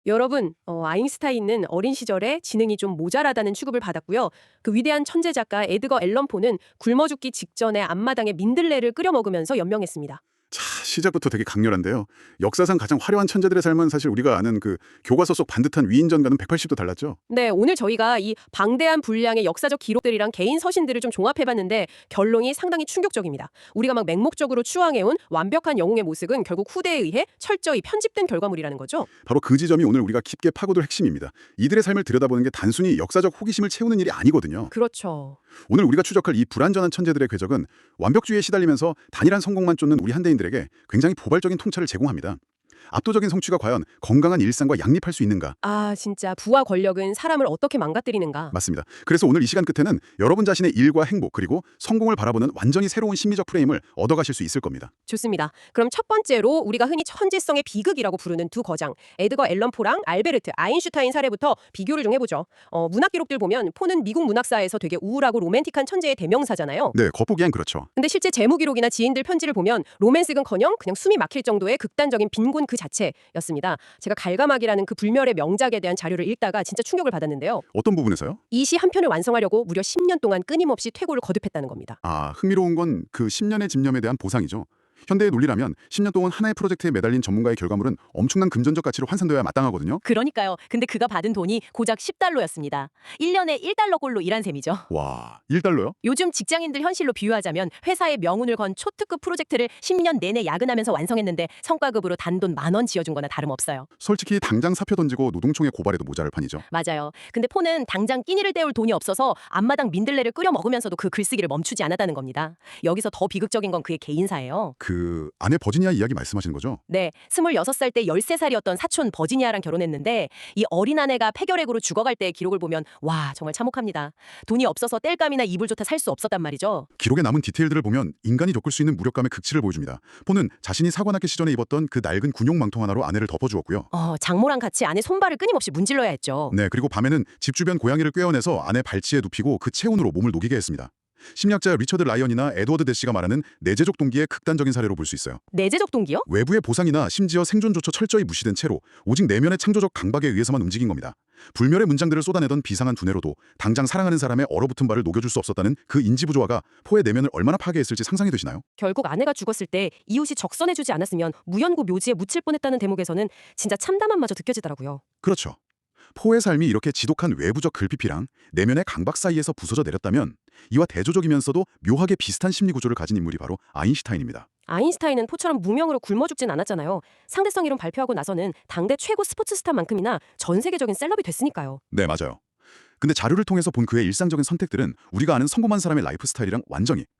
여러분, 아인슈타인은 어린 시절에 지능이 좀 모자라다는 취급을 받았고요. 그 위대한 천재 작가 에드거 앨런 포는 굶어 죽기 직전에 앞마당에 민들레를 끓여 먹으면서 연명했습니다. 자, 시작부터 되게 강렬한데요. 역사상 가장 화려한 천재들의 삶은 사실 우리가 아는 그 교과서 속 반듯한 위인전과는 180도 달랐죠. 네, 오늘 저희가 이 방대한 분량의 역사적 기록들이랑 개인 서신들을 좀 종합해봤는데 결론이 상당히 충격적입니다. 우리가 막 맹목적으로 추앙해온 완벽한 영웅의 모습은 결국 후대에 의해 철저히 편집된 결과물이라는 거죠. 바로 그 지점이 오늘 우리가 깊게 파고들 핵심입니다. 이들의 삶을 들여다보는 게 단순히 역사적 호기심을 채우는 일이 아니거든요. 그렇죠. 오늘 우리가 추적할 이 불완전한 천재들의 궤적은 완벽주의에 시달리면서 단일한 성공만 쫓는 우리 현대인들에게 굉장히 포괄적인 통찰을 제공합니다. 압도적인 성취가 과연 건강한 일상과 양립할 수 있는가? 아, 진짜 부와 권력은 사람을 어떻게 망가뜨리는가. 맞습니다. 그래서 오늘 이 시간 끝에는 여러분 자신의 일과 행복 그리고 성공을 바라보는 완전히 새로운 심리적 프레임을 얻어가실 수 있을 겁니다. 좋습니다. 그럼 첫 번째로 우리가 흔히 천재성의 비극이라고 부르는 두 거장, 에드거 앨런 포랑 알베르트 아인슈타인 사례부터 비교를 좀 해보죠. 문학 기록들 보면 포는 미국 문학사에서 되게 우울하고 로맨틱한 천재의 대명사잖아요. 네, 겉보기엔 그렇죠. 근데 실제 재무 기록이나 지인들 편지를 보면 로맨스는커녕 그냥 숨이 막힐 정도의 극단적인 빈곤 그 자체였습니다. 제가 갈가막이라는 그 불멸의 명작에 대한 자료를 읽다가 진짜 충격을 받았는데요. 어떤 부분에서요? 이 시 한 편을 완성하려고 무려 10년 동안 끊임없이 퇴고를 거듭했다는 겁니다. 아, 흥미로운 건 그 10년의 집념에 대한 보상이죠. 현대의 논리라면 10년 동안 하나의 프로젝트에 매달린 전문가의 결과물은 엄청난 금전적 가치로 환산되어야 마땅하거든요. 그러니까요. 근데 그가 받은 돈이 고작 10달러였습니다. 1년에 1달러꼴로 일한 셈이죠. 와, 1달러요? 요즘 직장인들 현실로 비유하자면 회사의 명운을 건 초특급 프로젝트를 10년 내내 야근하면서 완성했는데 성과급으로 단돈 10,000원 지어준 거나 다름없어요. 솔직히 당장 사표 던지고 노동청에 고발해도 모자랄 판이죠. 맞아요. 근데 포는 당장 끼니를 때울 돈이 없어서 앞마당 민들레를 끓여 먹으면서도 그 글쓰기를 멈추지 않았다는 겁니다. 여기서 더 비극적인 건 그의 개인사예요. 그 아내 버지니아 이야기 말씀하시는 거죠? 네, 26살 때 13살이었던 사촌 버지니아랑 결혼했는데 이 어린 아내가 폐결핵으로 죽어갈 때의 기록을 보면 와, 정말 참혹합니다. 돈이 없어서 땔감이나 이불조차 살 수 없었단 말이죠. 기록에 남은 디테일들을 보면 인간이 겪을 수 있는 무력감의 극치를 보여줍니다. 포는 자신이 사관학교 시절에 입었던 그 낡은 군용 망통 하나로 아내를 덮어주었고요. 장모랑 같이 아내 손발을 끊임없이 문질러야 했죠. 네, 그리고 밤에는 집 주변 고양이를 꿰어내서 아내 발치에 눕히고 그 체온으로 몸을 녹이게 했습니다. 심리학자 리처드 라이언이나 에드워드 대시가 말하는 내재적 동기의 극단적인 사례로 볼 수 있어요. 내재적 동기요? 외부의 보상이나 심지어 생존조차 철저히 무시된 채로 오직 내면의 창조적 강박에 의해서만 움직인 겁니다. 불멸의 문장들을 쏟아내던 비상한 두뇌로도 당장 사랑하는 사람의 얼어붙은 발을 녹여줄 수 없었다는 그 인지부조화가 포의 내면을 얼마나 파괴했을지 상상이 되시나요? 결국 아내가 죽었을 때 이웃이 적선해주지 않았으면 무연고 묘지에 묻힐 뻔했다는 대목에서는 진짜 참담함마저 느껴지더라고요. 그렇죠. 포의 삶이 이렇게 지독한 외부적 글피피랑 내면의 강박 사이에서 부서져 내렸다면 이와 대조적이면서도 묘하게 비슷한 심리 구조를 가진 인물이 바로 아인슈타인입니다. 아인슈타인은 포처럼 무명으로 굶어 죽진 않았잖아요. 상대성 이론 발표하고 나서는 당대 최고 스포츠 스타만큼이나 전 세계적인 셀럽이 됐으니까요. 네, 맞아요. 근데 자료를 통해서 본 그의 일상적인 선택들은 우리가 아는 성공한 사람의 라이프 스타일이랑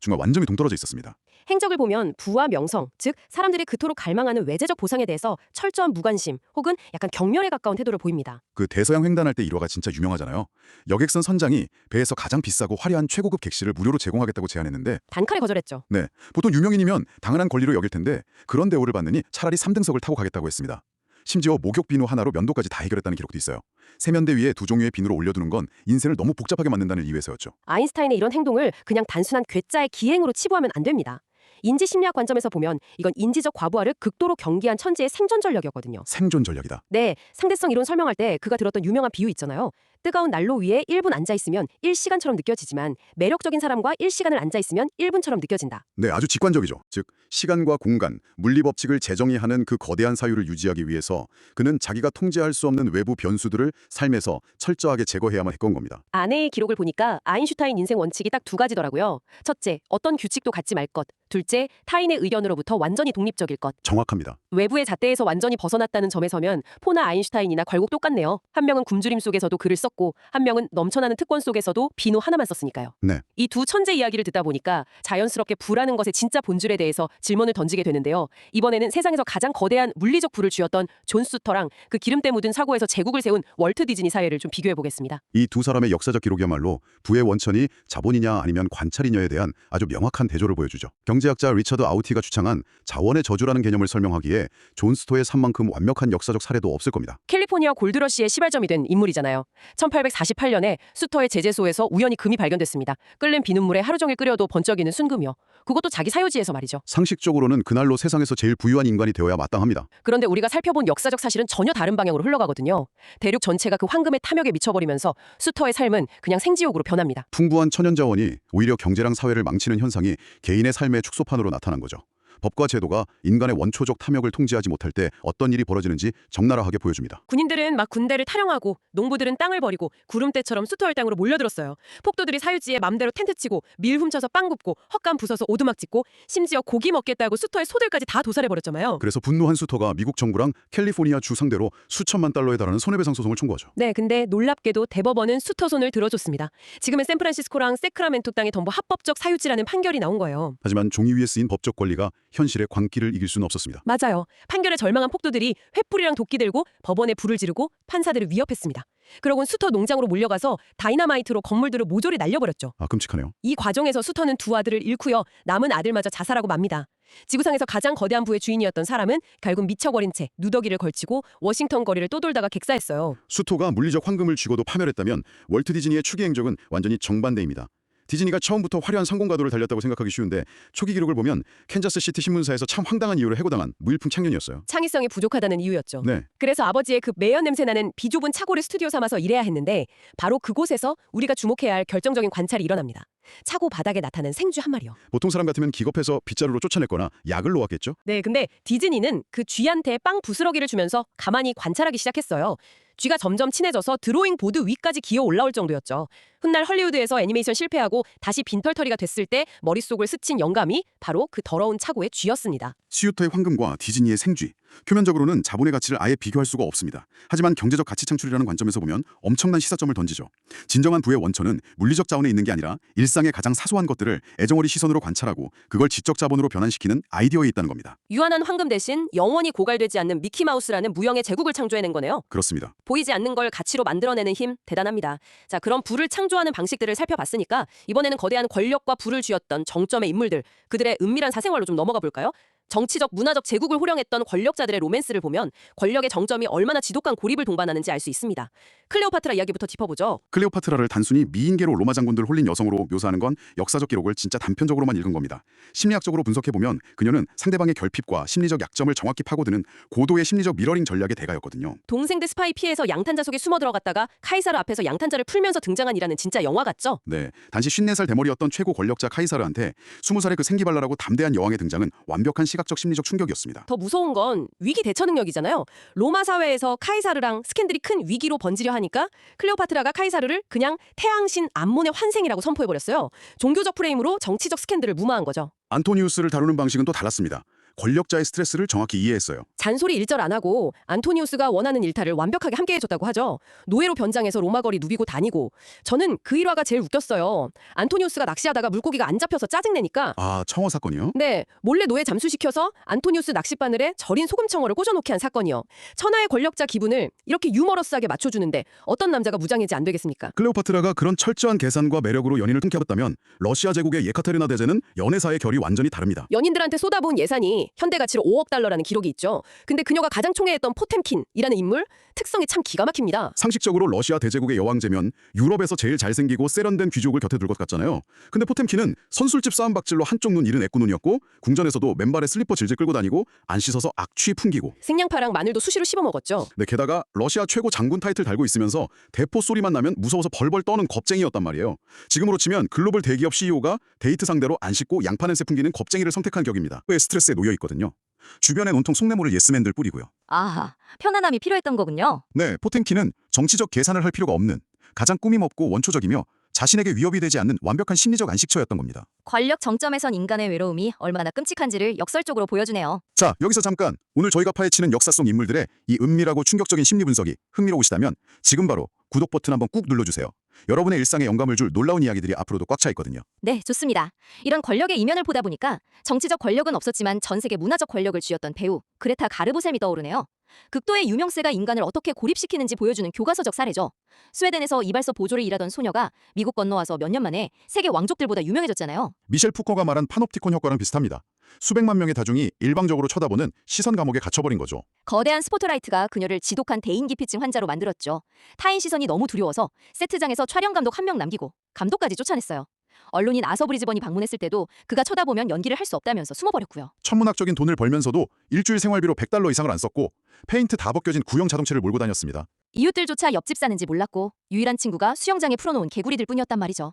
정말 완전히 동떨어져 있었습니다. 행적을 보면 부와 명성, 즉 사람들이 그토록 갈망하는 외재적 보상에 대해서 철저한 무관심 혹은 약간 경멸에 가까운 태도를 보입니다. 그 대서양 횡단할 때 일화가 진짜 유명하잖아요. 여객선 선장이 배에서 가장 비싸고 화려한 최고급 객실을 무료로 제공하겠다고 제안했는데 단칼에 거절했죠. 네, 보통 유명인이면 당연한 권리로 여길 텐데 그런 대우를 받느니 차라리 3등석을 타고 가겠다고 했습니다. 심지어 목욕 비누 하나로 면도까지 다 해결했다는 기록도 있어요. 세면대 위에 두 종류의 비누를 올려두는 건 인생을 너무 복잡하게 만든다는 이유에서였죠. 아인슈타인의 이런 행동을 그냥 단순한 괴짜의 기행으로 치부하면 안 됩니다. 인지 심리학 관점에서 보면 이건 인지적 과부하를 극도로 경계한 천재의 생존 전략이었거든요. 생존 전략이다. 네, 상대성 이론 설명할 때 그가 들었던 유명한 비유 있잖아요. 뜨거운 난로 위에 1분 앉아있으면 1시간처럼 느껴지지만 매력적인 사람과 1시간을 앉아있으면 1분처럼 느껴진다. 네, 아주 직관적이죠. 즉, 시간과 공간, 물리 법칙을 재정의하는 그 거대한 사유를 유지하기 위해서 그는 자기가 통제할 수 없는 외부 변수들을 삶에서 철저하게 제거해야만 했건 겁니다. 아내의 기록을 보니까 아인슈타인 인생 원칙이 딱 두 가지더라고요. 첫째, 어떤 규칙도 갖지 말 것. 둘째, 타인의 의견으로부터 완전히 독립적일 것. 정확합니다. 외부의 잣대에서 완전히 벗어났다는 점에 서면 포나 아인슈타인이나 결국 똑같네요. 한 명은 굶주림 속에서도 글을 썼고 한 명은 넘쳐나는 특권 속에서도 비누 하나만 썼으니까요. 네. 이 두 천재 이야기를 듣다 보니까 자연스럽게 부라는 것의 진짜 본질에 대해서 질문을 던지게 되는데요. 이번에는 세상에서 가장 거대한 물리적 부를 쥐었던 존 수터랑 그 기름때 묻은 사고에서 제국을 세운 월트 디즈니 사회를 좀 비교해 보겠습니다. 이 두 사람의 역사적 기록이야말로 부의 원천이 자본이냐 아니면 관찰이냐에 대한 아주 명확한 대조를 보여주죠. 경제학자 리처드 아우티가 주창한 자원의 저주라는 개념을 설명하기에 존 스토의 삶만큼 완벽한 역사적 사례도 없을 겁니다. 캘리포니아 골드러시의 시발점이 된 인물이잖아요. 1848년에 수터의 제재소에서 우연히 금이 발견됐습니다. 끓는 비눗물에 하루 종일 끓여도 번쩍이는 순금이요. 그것도 자기 사유지에서 말이죠. 상식적으로는 그날로 세상에서 제일 부유한 인간이 되어야 마땅합니다. 그런데 우리가 살펴본 역사적 사실은 전혀 다른 방향으로 흘러가거든요. 대륙 전체가 그 황금의 탐욕에 미쳐버리면서 수터의 삶은 그냥 생지옥으로 변합니다. 풍부한 천연자원이 오히려 경제랑 사회를 망치는 현상이 개인의 삶의 축소판으로 나타난 거죠. 법과 제도가 인간의 원초적 탐욕을 통제하지 못할 때 어떤 일이 벌어지는지 적나라하게 보여줍니다. 군인들은 막 군대를 탈영하고 농부들은 땅을 버리고 구름대처럼 수터의 땅으로 몰려들었어요. 폭도들이 사유지에 맘대로 텐트 치고 밀 훔쳐서 빵 굽고 헛간 부숴서 오두막 짓고 심지어 고기 먹겠다고 수터의 소들까지 다 도살해버렸잖아요. 그래서 분노한 수터가 미국 정부랑 캘리포니아 주 상대로 수천만 달러에 달하는 손해배상 소송을 청구하죠. 네, 근데 놀랍게도 대법원은 수터 손을 들어줬습니다. 지금은 샌프란시스코랑 세크라멘토 땅이 전부 합법적 사유지라는 판결이 나온 거예요. 하지만 종이 위에 쓰인 법적 권리가 현실의 광기를 이길 수는 없었습니다. 맞아요. 판결에 절망한 폭도들이 횃불이랑 도끼 들고 법원에 불을 지르고 판사들을 위협했습니다. 그러곤 수터 농장으로 몰려가서 다이너마이트로 건물들을 모조리 날려버렸죠. 아, 끔찍하네요. 이 과정에서 수터는 두 아들을 잃고요. 남은 아들마저 자살하고 맙니다. 지구상에서 가장 거대한 부의 주인이었던 사람은 결국 미쳐버린 채 누더기를 걸치고 워싱턴 거리를 떠돌다가 객사했어요. 수토가 물리적 황금을 쥐고도 파멸했다면 월트 디즈니의 추기 행적은 완전히 정반대입니다. 디즈니가 처음부터 화려한 성공가도를 달렸다고 생각하기 쉬운데 초기 기록을 보면 캔자스시티 신문사에서 참 황당한 이유로 해고당한 무일푼 청년이었어요. 창의성이 부족하다는 이유였죠. 네, 그래서 아버지의 그 매연 냄새나는 비좁은 차고를 스튜디오 삼아서 일해야 했는데 바로 그곳에서 우리가 주목해야 할 결정적인 관찰이 일어납니다. 차고 바닥에 나타난 생쥐 한 마리요. 보통 사람 같으면 기겁해서 빗자루로 쫓아냈거나 약을 놓았겠죠? 네, 근데 디즈니는 그 쥐한테 빵 부스러기를 주면서 가만히 관찰하기 시작했어요. 쥐가 점점 친해져서 드로잉 보드 위까지 기어 올라올 정도였죠. 훗날 헐리우드에서 애니메이션 실패하고 다시 빈털터리가 됐을 때 머릿속을 스친 영감이 바로 그 더러운 차고의 쥐였습니다. 시우터의 황금과 디즈니의 생쥐. 표면적으로는 자본의 가치를 아예 비교할 수가 없습니다. 하지만 경제적 가치 창출이라는 관점에서 보면 엄청난 시사점을 던지죠. 진정한 부의 원천은 물리적 자원에 있는 게 아니라 일상의 가장 사소한 것들을 애정어리 시선으로 관찰하고 그걸 지적 자본으로 변환시키는 아이디어에 있다는 겁니다. 유한한 황금 대신 영원히 고갈되지 않는 미키마우스라는 무형의 제국을 창조해낸 거네요. 그렇습니다. 보이지 않는 걸 가치로 만들어내는 힘 대단합니다. 자, 그럼 부를 창조하는 방식들을 살펴봤으니까 이번에는 거대한 권력과 부를 쥐었던 정점의 인물들, 그들의 은밀한 사생활로 좀 넘어가 볼까요? 정치적, 문화적 제국을 호령했던 권력자들의 로맨스를 보면 권력의 정점이 얼마나 지독한 고립을 동반하는지 알 수 있습니다. 클레오파트라 이야기부터 짚어보죠. 클레오파트라를 단순히 미인계로 로마 장군들 홀린 여성으로 묘사하는 건 역사적 기록을 진짜 단편적으로만 읽은 겁니다. 심리학적으로 분석해보면 그녀는 상대방의 결핍과 심리적 약점을 정확히 파고드는 고도의 심리적 미러링 전략의 대가였거든요. 동생들 스파이 피해서 양탄자 속에 숨어 들어갔다가 카이사르 앞에서 양탄자를 풀면서 등장한이라는 진짜 영화 같죠? 네, 단지 54살 대머리였던 최고 권력자 카이사르한테 20살의 그 생기발랄하고 담대한 여왕의 등장은 완벽한 시각적 심리적 충격이었습니다. 더 무서운 건 위기 대처 능력이잖아요. 로마 사회에서 카이사르랑 스캔들이 큰 위기로 번지려 하니까 클레오파트라가 카이사르를 그냥 태양신 암몬의 환생이라고 선포해버렸어요. 종교적 프레임으로 정치적 스캔들을 무마한 거죠. 안토니우스를 다루는 방식은 또 달랐습니다. 권력자의 스트레스를 정확히 이해했어요. 잔소리 일절 안 하고 안토니우스가 원하는 일탈을 완벽하게 함께 해줬다고 하죠. 노예로 변장해서 로마 거리 누비고 다니고. 저는 그 일화가 제일 웃겼어요. 안토니우스가 낚시하다가 물고기가 안 잡혀서 짜증내니까 아, 청어 사건이요? 네, 몰래 노예 잠수시켜서 안토니우스 낚싯바늘에 절인 소금청어를 꽂아놓게 한 사건이요. 천하의 권력자 기분을 이렇게 유머러스하게 맞춰주는데 어떤 남자가 무장해지 안 되겠습니까? 클레오파트라가 그런 철저한 계산과 매력으로 연인을 통쾌했다면 러시아 제국의 예카테리나 대제는 연애사의 결이 완전히 다릅니다. 연인들한테 쏟아부은 예산이 현대 가치로 5억 달러라는 기록이 있죠. 근데 그녀가 가장 총애했던 포템킨이라는 인물, 특성이 참 기가 막힙니다. 상식적으로 러시아 대제국의 여왕제면 유럽에서 제일 잘생기고 세련된 귀족을 곁에 둘 것 같잖아요. 근데 포템킨은 선술집 싸움박질로 한쪽 눈 잃은 애꾸눈이었고 궁전에서도 맨발에 슬리퍼 질질 끌고 다니고 안 씻어서 악취 풍기고. 생양파랑 마늘도 수시로 씹어 먹었죠. 네, 게다가 러시아 최고 장군 타이틀 달고 있으면서 대포 소리만 나면 무서워서 벌벌 떠는 겁쟁이였단 말이에요. 지금으로 치면 글로벌 대기업 CEO가 데이트 상대로 안 씻고 양파 냄새 풍기는 겁쟁이를 선택한 격입니다. 왜 스트레스에 놓여 있거든요. 주변엔 온통 속내모를 예스맨들 뿌리고요. 아하, 편안함이 필요했던 거군요. 네, 포템킨은 정치적 계산을 할 필요가 없는 가장 꾸밈 없고 원초적이며 자신에게 위협이 되지 않는 완벽한 심리적 안식처였던 겁니다. 권력 정점에선 인간의 외로움이 얼마나 끔찍한지를 역설적으로 보여주네요. 자, 여기서 잠깐 오늘 저희가 파헤치는 역사 속 인물들의 이 은밀하고 충격적인 심리 분석이 흥미로우시다면 지금 바로 구독 버튼 한번 꾹 눌러주세요. 여러분의 일상에 영감을 줄 놀라운 이야기들이 앞으로도 꽉 차 있거든요. 네, 좋습니다. 이런 권력의 이면을 보다 보니까 정치적 권력은 없었지만 전 세계 문화적 권력을 쥐었던 배우 그레타 가르보셈이 떠오르네요. 극도의 유명세가 인간을 어떻게 고립시키는지 보여주는 교과서적 사례죠. 스웨덴에서 이발소 보조를 일하던 소녀가 미국 건너와서 몇 년 만에 세계 왕족들보다 유명해졌잖아요. 미셸 푸코가 말한 파놉티콘 효과랑 비슷합니다. 수백만 명의 다중이 일방적으로 쳐다보는 시선 감옥에 갇혀버린 거죠. 거대한 스포트라이트가 그녀를 지독한 대인기피증 환자로 만들었죠. 타인 시선이 너무 두려워서 세트장에서 촬영 감독 한 명 남기고 감독까지 쫓아냈어요. 언론인 아서 브리즈번이 방문했을 때도 그가 쳐다보면 연기를 할 수 없다면서 숨어버렸고요. 천문학적인 돈을 벌면서도 일주일 생활비로 $100 이상을 안 썼고 페인트 다 벗겨진 구형 자동차를 몰고 다녔습니다. 이웃들조차 옆집 사는지 몰랐고 유일한 친구가 수영장에 풀어놓은 개구리들 뿐이었단 말이죠.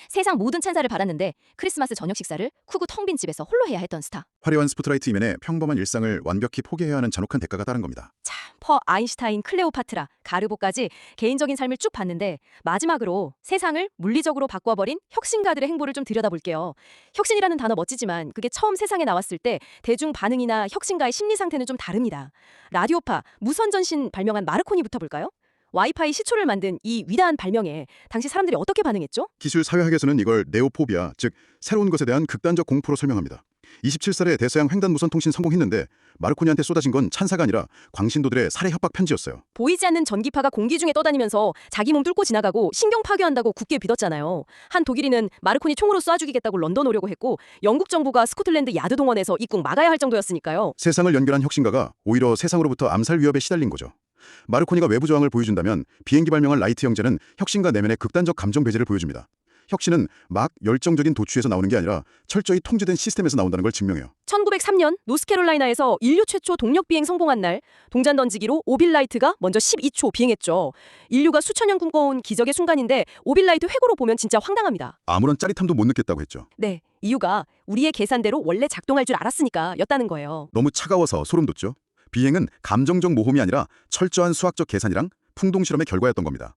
세상 모든 찬사를 받았는데 크리스마스 저녁 식사를 쿠구 텅 빈 집에서 홀로 해야 했던 스타. 화려한 스포트라이트 이면에 평범한 일상을 완벽히 포기해야 하는 잔혹한 대가가 따른 겁니다. 퍼, 아인슈타인, 클레오파트라, 가르보까지 개인적인 삶을 쭉 봤는데 마지막으로 세상을 물리적으로 바꿔버린 혁신가들의 행보를 좀 들여다볼게요. 혁신이라는 단어 멋지지만 그게 처음 세상에 나왔을 때 대중 반응이나 혁신가의 심리 상태는 좀 다릅니다. 라디오파, 무선 전신 발명한 마르코니부터 볼까요? 와이파이 시초를 만든 이 위대한 발명에 당시 사람들이 어떻게 반응했죠? 기술 사회학에서는 이걸 네오포비아, 즉 새로운 것에 대한 극단적 공포로 설명합니다. 27살에 대서양 횡단무선 통신 성공했는데 마르코니한테 쏟아진 건 찬사가 아니라 광신도들의 살해 협박 편지였어요. 보이지 않는 전기파가 공기 중에 떠다니면서 자기 몸 뚫고 지나가고 신경 파괴한다고 굳게 믿었잖아요. 한 독일인은 마르코니 총으로 쏴 죽이겠다고 런던 오려고 했고 영국 정부가 스코틀랜드 야드 동원해서 입국 막아야 할 정도였으니까요. 세상을 연결한 혁신가가 오히려 세상으로부터 암살 위협에 시달린 거죠. 마르코니가 외부 저항을 보여준다면 비행기 발명한 라이트 형제는 혁신가 내면의 극단적 감정 배제를 보여줍니다. 혁신은 막 열정적인 도취에서 나오는 게 아니라 철저히 통제된 시스템에서 나온다는 걸 증명해요. 1903년 노스캐롤라이나에서 인류 최초 동력 비행 성공한 날 동전 던지기로 오빌라이트가 먼저 12초 비행했죠. 인류가 수천 년 꿈꿔온 기적의 순간인데 오빌라이트 회고로 보면 진짜 황당합니다. 아무런 짜릿함도 못 느꼈다고 했죠. 네, 이유가 우리의 계산대로 원래 작동할 줄 알았으니까 였다는 거예요. 너무 차가워서 소름 돋죠. 비행은 감정적 모험이 아니라 철저한 수학적 계산이랑 풍동 실험의 결과였던 겁니다.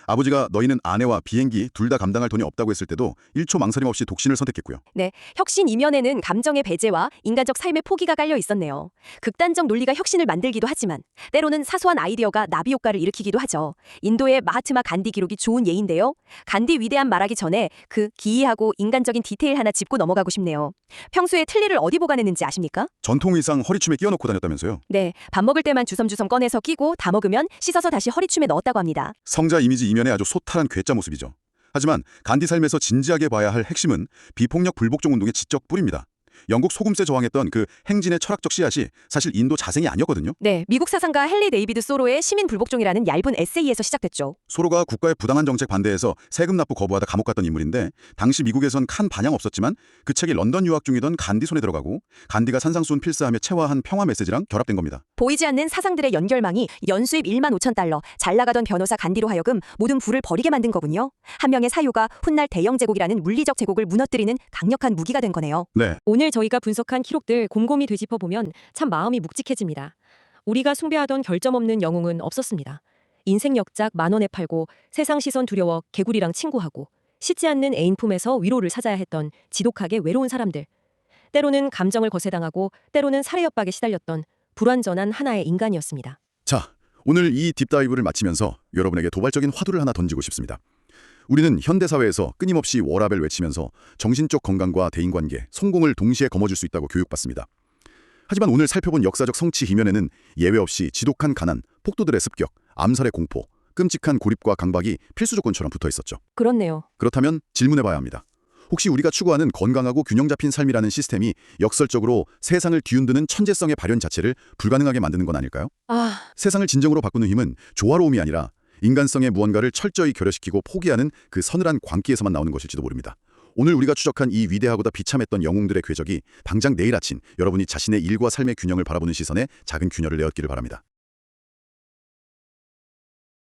아버지가 너희는 아내와 비행기 둘 다 감당할 돈이 없다고 했을 때도 1초 망설임 없이 독신을 선택했고요. 네, 혁신 이면에는 감정의 배제와 인간적 삶의 포기가 깔려 있었네요. 극단적 논리가 혁신을 만들기도 하지만 때로는 사소한 아이디어가 나비 효과를 일으키기도 하죠. 인도의 마하트마 간디 기록이 좋은 예인데요. 간디 위대한 말하기 전에 그 기이하고 인간적인 디테일 하나 짚고 넘어가고 싶네요. 평소에 틀니를 어디 보관했는지 아십니까? 전통 의상 허리춤에 끼워놓고 다녔다면서요. 네, 밥 먹을 때만 주섬주섬 꺼내서 끼고 다 먹으면 씻어서 다시 허리춤에 넣었다고 합니다. 성자 이미지 이면에 아주 소탈한 괴짜 모습이죠. 하지만 간디 삶에서 진지하게 봐야 할 핵심은 비폭력 불복종 운동의 지적 뿌리입니다. 영국 소금세 저항했던 그 행진의 철학적 씨앗이 사실 인도 자생이 아니었거든요. 네, 미국 사상가 헨리 데이비드 소로의 시민 불복종이라는 얇은 에세이에서 시작됐죠. 소로가 국가의 부당한 정책 반대해서 세금 납부 거부하다 감옥 갔던 인물인데 당시 미국에선 칸 반향 없었지만 그 책이 런던 유학 중이던 간디 손에 들어가고 간디가 산상수훈 필사하며 체화한 평화 메시지랑 결합된 겁니다. 보이지 않는 사상들의 연결망이 연수입 1만 5천 달러, 잘 나가던 변호사 간디로 하여금 모든 부를 버리게 만든 거군요. 한 명의 사유가 훗날 대영 제국이라는 물리적 제국을 무너뜨리는 강력한 무기가 된 거네요. 네, 오늘 저희가 분석한 기록들 곰곰이 되짚어보면 참 마음이 묵직해집니다. 우리가 숭배하던 결점 없는 영웅은 없었습니다. 인생 역작 10,000원에 팔고 세상 시선 두려워 개구리랑 친구하고 씻지 않는 애인 품에서 위로를 찾아야 했던 지독하게 외로운 사람들. 때로는 감정을 거세당하고 때로는 살해 협박에 시달렸던 불완전한 하나의 인간이었습니다. 자, 오늘 이 딥다이브를 마치면서 여러분에게 도발적인 화두를 하나 던지고 싶습니다. 우리는 현대사회에서 끊임없이 워라벨 외치면서 정신적 건강과 대인관계, 성공을 동시에 거머쥘 수 있다고 교육받습니다. 하지만 오늘 살펴본 역사적 성취 이면에는 예외 없이 지독한 가난, 폭도들의 습격, 암살의 공포, 끔찍한 고립과 강박이 필수 조건처럼 붙어 있었죠. 그렇네요. 그렇다면 질문해봐야 합니다. 혹시 우리가 추구하는 건강하고 균형 잡힌 삶이라는 시스템이 역설적으로 세상을 뒤흔드는 천재성의 발현 자체를 불가능하게 만드는 건 아닐까요? 세상을 진정으로 바꾸는 힘은 조화로움이 아니라 인간성의 무언가를 철저히 결여시키고 포기하는 그 서늘한 광기에서만 나오는 것일지도 모릅니다. 오늘 우리가 추적한 이 위대하고도 비참했던 영웅들의 궤적이 당장 내일 아침 여러분이 자신의 일과 삶의 균형을 바라보는 시선에 작은 균열을 내었기를 바랍니다.